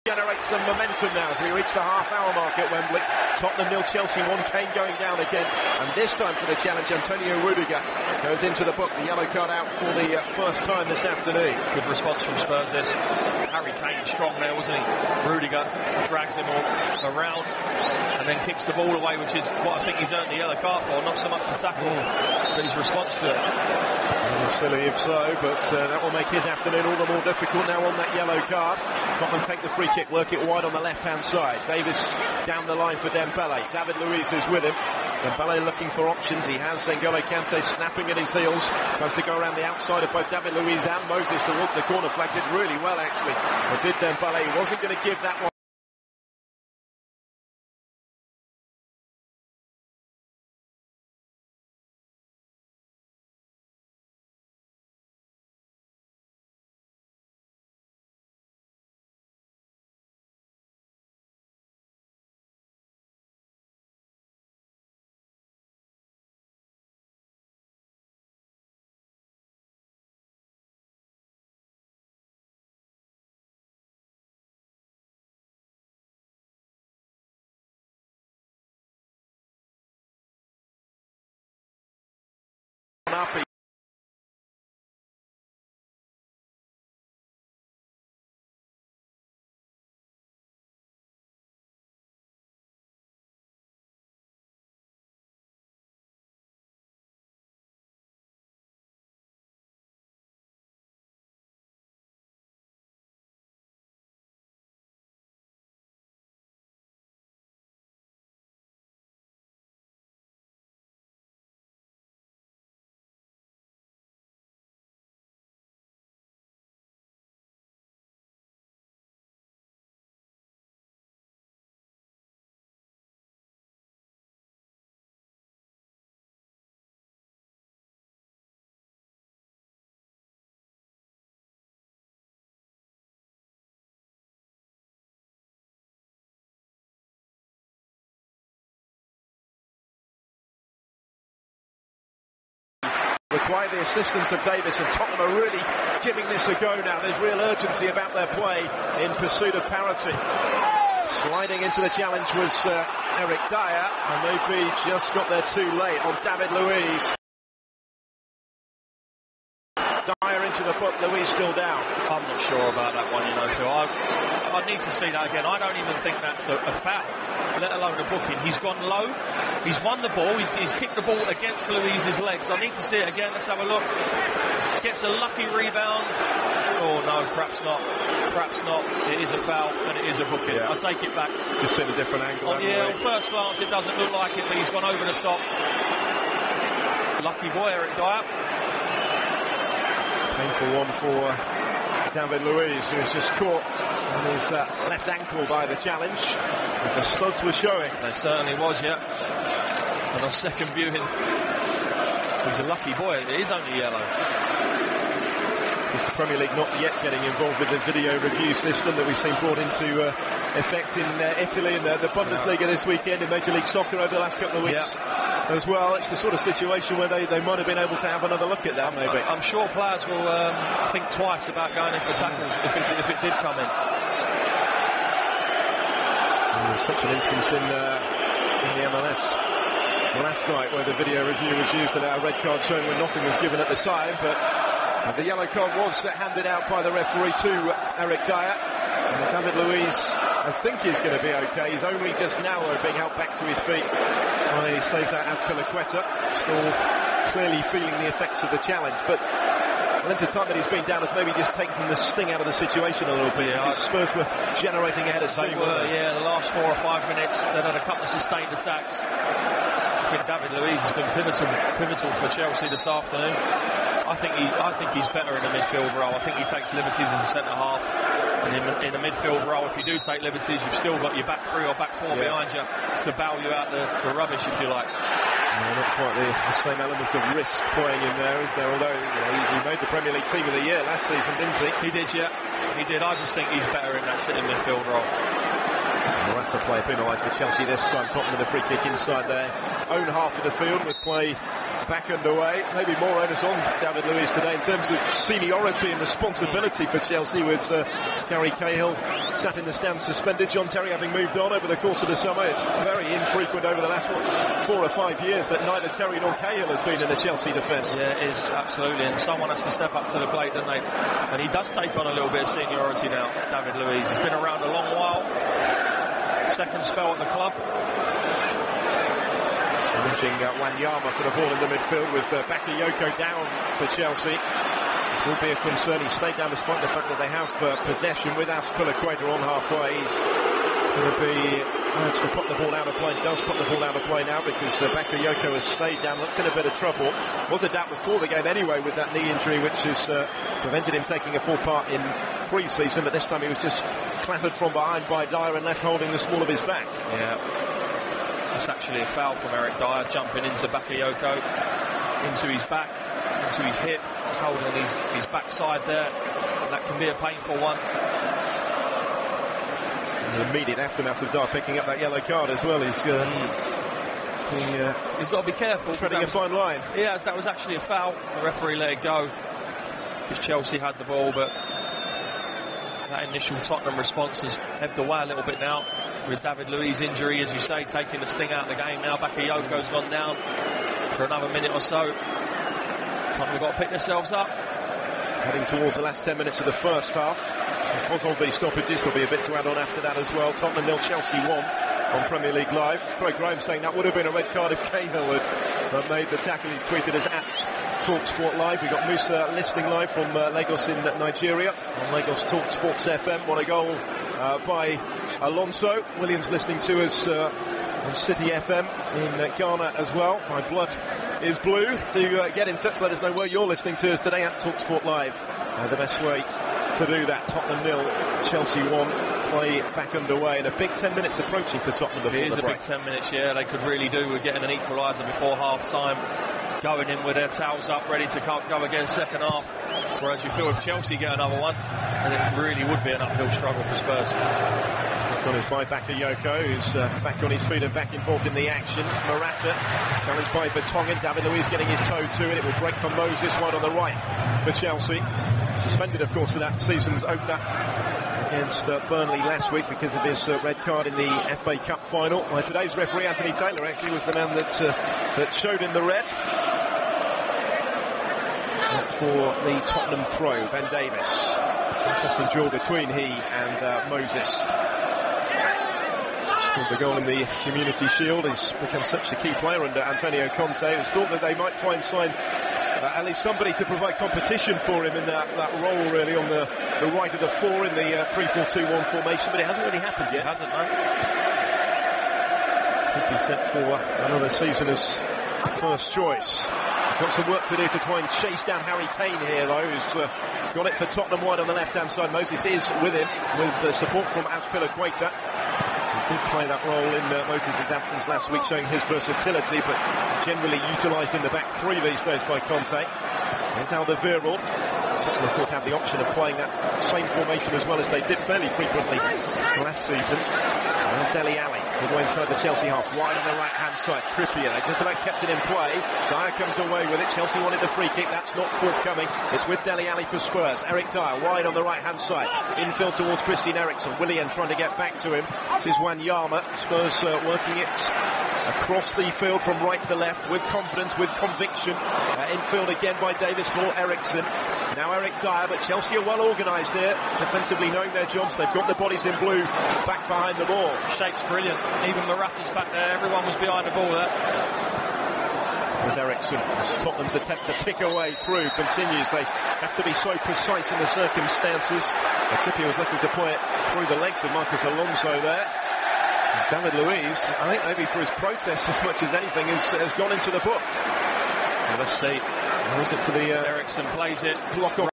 Generate some momentum now as we reach the half-hour mark at Wembley. Tottenham 0, Chelsea 1, Kane going down again, and this time for the challenge, Antonio Rudiger goes into the book, the yellow card out for the first time this afternoon. Good response from Spurs this. Harry Kane strong there, wasn't he? Rudiger drags him all around and then kicks the ball away, which is what I think he's earned the yellow card for, not so much the tackle, but his response to it. Silly if so, but that will make his afternoon all the more difficult now on that yellow card. Tottenham take the free kick, work it wide on the left-hand side. Davis down the line for Dybala. David Luiz is with him. Dybala looking for options. He has N'Golo Kante snapping at his heels. Tries to go around the outside of both David Luiz and Moses towards the corner flag. Did really well, actually. But did Dybala. He wasn't going to give that one. Up. Require the assistance of Davis, and Tottenham are really giving this a go now. There's real urgency about their play in pursuit of parity. Sliding into the challenge was Eric Dyer, and maybe just got there too late on David Luiz. Dyer into the book, Luiz still down. I'm not sure about that one, Phil. I need to see that again. I don't even think that's a foul, let alone a booking. He's gone low, he's won the ball, he's kicked the ball against Luiz's legs. I need to see it again. Let's have a look. Gets a lucky rebound. Oh no, perhaps not. Perhaps not. It is a foul and it is a booking. Yeah. I'll take it back. Just in a different angle. On first glance it doesn't look like it, but he's gone over the top. Lucky boy, Eric Dyer. Painful one for David Luiz, who was just caught on his left ankle by the challenge. The studs were showing. There certainly was, yeah. And on second viewing, he's a lucky boy. It is only yellow. Is the Premier League not yet getting involved with the video review system that we've seen brought into effect in Italy and the Bundesliga this weekend, in Major League Soccer over the last couple of weeks as well? It's the sort of situation where they might have been able to have another look at that, maybe. I'm sure players will think twice about going in for tackles if it did come in. There was such an instance in the MLS last night where the video review was used and a red card shown when nothing was given at the time, but the yellow card was handed out by the referee to Eric Dyer. And David Luiz, I think, is going to be okay. He's only just now being helped back to his feet by Cesar Azpilicueta, still clearly feeling the effects of the challenge. But the length of time that he's been down has maybe just taken the sting out of the situation a little bit. Spurs were generating ahead of steam. The last 4 or 5 minutes they've had a couple of sustained attacks. I think David Luiz has been pivotal for Chelsea this afternoon. I think he's better in the midfield role. I think he takes liberties as a centre half, and in the midfield role, if you do take liberties, you've still got your back three or back four behind you to bail you out the rubbish, if you like. Not quite the same element of risk playing in there, is there? Although he made the Premier League Team of the Year last season, didn't he? He did, yeah. He did. I just think he's better in that sitting midfield role. Morata player penalised for Chelsea this time. Tottenham with a free kick inside their own half of the field with play back underway. Maybe more onus on David Luiz today in terms of seniority and responsibility for Chelsea, with Gary Cahill sat in the stands suspended, John Terry having moved on over the course of the summer. It's very infrequent over the last 4 or 5 years that neither Terry nor Cahill has been in the Chelsea defence. Yeah, it is, absolutely, and someone has to step up to the plate, doesn't they? And he does take on a little bit of seniority now, David Luiz. He's been around a long while. Second spell at the club. Challenging Wanyama for the ball in the midfield, with Bakayoko down for Chelsea. This will be a concern. He stayed down despite the fact that they have possession with Azpilicueta on halfway. He's going to be urged to put the ball out of play. Does put the ball out of play now, because Bakayoko has stayed down, looks in a bit of trouble. Was a doubt before the game anyway with that knee injury, which has prevented him taking a full part in pre-season, but this time he was just clattered from behind by Dyer and left holding the small of his back. Yeah, that's actually a foul from Eric Dyer, jumping into Bakayoko, into his back, into his hip. He's holding his backside there. That can be a painful one. And the immediate aftermath of Dyer picking up that yellow card as well. He's got to be careful. Treading a fine line. Yeah, that was actually a foul. The referee let it go because Chelsea had the ball, but that initial Tottenham response has ebbed away a little bit now, with David Luiz's injury, as you say, taking the sting out of the game now. Bakayoko's gone down for another minute or so. Tottenham have got to pick themselves up. Heading towards the last 10 minutes of the first half. Because of these stoppages, there'll be a bit to add on after that as well. Tottenham 0, Chelsea 1 on Premier League Live. Craig Graham saying that would have been a red card if Cahill had made the tackle. He's tweeted us at TalkSport Live. We've got Musa listening live from Lagos in Nigeria on Lagos TalkSports FM. What a goal by Alonso. Williams listening to us on City FM in Ghana as well. My blood is blue. To get in touch, let us know where you're listening to us today at TalkSport Live. The best way to do that. Tottenham 0, Chelsea 1. Play back underway, and a big 10 minutes approaching for Tottenham before it is the break. A big 10 minutes, yeah. They could really do with getting an equaliser before half-time, going in with their towels up, ready to go again second half. Whereas you feel if Chelsea get another one, then it really would be an uphill struggle for Spurs. On his by Bakayoko, who's back on his feet and back involved in the action. Morata challenged by Vertonghen. David Luiz getting his toe to it. It will break for Moses wide on the right for Chelsea. Suspended, of course, for that season's opener against Burnley last week because of his red card in the FA Cup final. Today's referee, Anthony Taylor, actually was the man that showed him the red. For the Tottenham throw, Ben Davis. Interesting duel between he and Moses. Scored the goal in the Community Shield. He's become such a key player under Antonio Conte. It was thought that they might try and sign at least somebody to provide competition for him in that role, really, on the right of the four in the 3-4-2-1 formation, but it hasn't really happened yet. It hasn't, no. Could be set for another season as first choice. Got some work to do to try and chase down Harry Kane here, though, who's got it for Tottenham wide on the left-hand side. Moses is with him, with support from Azpilicueta. He did play that role in Moses' absence last week, showing his versatility, but generally utilised in the back three these days by Conte. Here's Alderweireld. Tottenham, of course, have the option of playing that same formation as well as they did fairly frequently last season. And Dele Alli will go inside the Chelsea half, wide on the right-hand side. Trippier, they just about kept it in play. Dyer comes away with it. Chelsea wanted the free kick. That's not forthcoming. It's with Dele Alli for Spurs. Eric Dyer wide on the right-hand side. Infield towards Christian Eriksen. Willian trying to get back to him. This is Wanyama. Spurs working it across the field from right to left with confidence, with conviction. Infield again by Davis for Eriksen. Now Eric Dyer, but Chelsea are well organised here, defensively knowing their jobs. They've got the bodies in blue back behind the ball. Shape's brilliant. Even Morata's back there. Everyone was behind the ball there. There's Eriksen. Tottenham's attempt to pick a way through continues. They have to be so precise in the circumstances. Trippier was looking to play it through the legs of Marcus Alonso there. David Luiz, I think maybe for his protest as much as anything, has gone into the book. Well, let's see. Or is it for the Eriksen plays it. Block off